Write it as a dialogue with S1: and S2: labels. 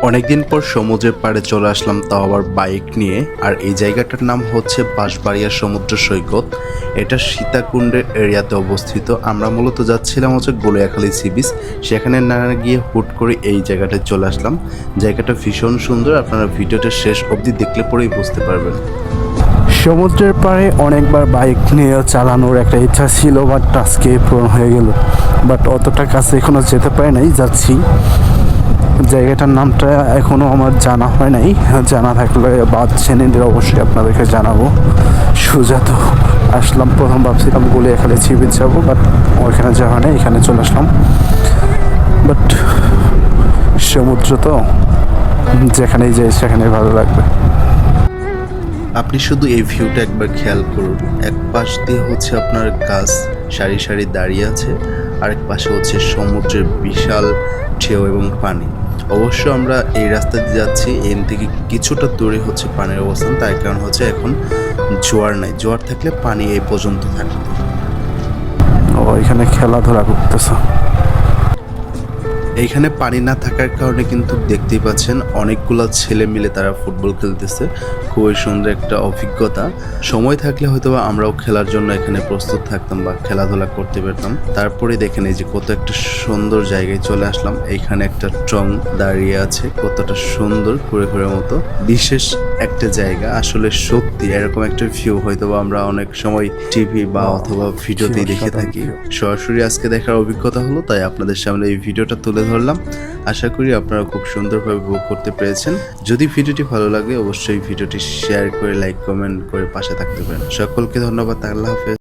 S1: অনেকদিন পর সমুদ্রের পাড়ে চলে আসলাম, তাও আবার বাইক নিয়ে। আর এই জায়গাটার নাম হচ্ছে বাঁশবাড়িয়া সমুদ্র সৈকত। এটা সীতাকুণ্ডের এরিয়াতে অবস্থিত। আমরা মূলত যাচ্ছিলাম হচ্ছে গলিয়াখালী সি বিচ, সেখানে না গিয়ে হুট করে এই জায়গাটায় চলে আসলাম। জায়গাটা ভীষণ সুন্দর, আপনারা ভিডিওটা শেষ অবধি দেখলে পরেই বুঝতে পারবেন।
S2: সমুদ্রের পাড়ে অনেকবার বাইক নিয়ে চালানোর একটা ইচ্ছা ছিল, বাট আজকে পূরণ হয়ে গেল। বাট অতটা কাছে এখনো যেতে পারি নাই, যাচ্ছি। জায়গাটার নামটা এখনো আমার জানা হয় নাই, জানা থাকলে বাদ জেনে দিলে অবশ্যই আপনাদেরকে জানাবো। সোজা তো আসলাম, প্রথম ভাবছিলাম গলিয়াখালী সি বিচ যাবো, বাট ওইখানে যাওয়া নেই, এখানে চলে আসলাম। বাট সমুদ্র তো যেখানেই যাই সেখানেই ভালো লাগবে।
S1: আপনি শুধু এই ভিউটা একবার খেয়াল করুন। এক পাশ দিয়ে হচ্ছে আপনার গাছ সারি সারি দাঁড়িয়ে আছে, আরেক পাশে হচ্ছে সমুদ্রের বিশাল ঢেউ এবং পানি। অবশ্য আমরা এই রাস্তা দিয়ে যাচ্ছি, এন থেকে কিছুটা দূরে হচ্ছে পানির অবস্থান। তার কারণ হচ্ছে এখন জোয়ার নাই, জোয়ার থাকলে পানি এই পর্যন্ত থাকতো।
S2: ও এখানে খেলাধুলা করতেছে।
S1: এইখানে পানি না থাকার কারণে কিন্তু দেখতেই পাচ্ছেন অনেকগুলো ছেলে মিলে তারা ফুটবল খেলতেছে। খুবই সুন্দর একটা অভিজ্ঞতা। সময় থাকলে হয়তো আমরাও খেলার জন্য এখানে প্রস্তুত থাকতাম বা খেলাধুলা করতে পারতাম। তারপরে দেখেন এই যে কত একটা সুন্দর জায়গায় চলে আসলাম। এইখানে একটা ট্রং দাঁড়িয়ে আছে, কতটা সুন্দর ঘুরে ঘুরে মতো। বিশেষ একটা জায়গা, আসলে সত্যি এরকম একটা ভিউ হয়তো আমরা অনেক সময় টিভি বা অথবা ভিডিওতেই দেখে থাকি। সরাসরি আজকে দেখার অভিজ্ঞতা হলো, তাই আপনাদের সামনে এই ভিডিওটা তুলে ধরলাম। আশা করি আপনারা খুব সুন্দরভাবে উপভোগ করতে পেরেছেন। যদি ভিডিওটি ভালো লাগে অবশ্যই ভিডিওটি শেয়ার করে লাইক কমেন্ট করে পাশে থাকতে পারেন। সকলকে ধন্যবাদ। আল্লাহ হাফেজ।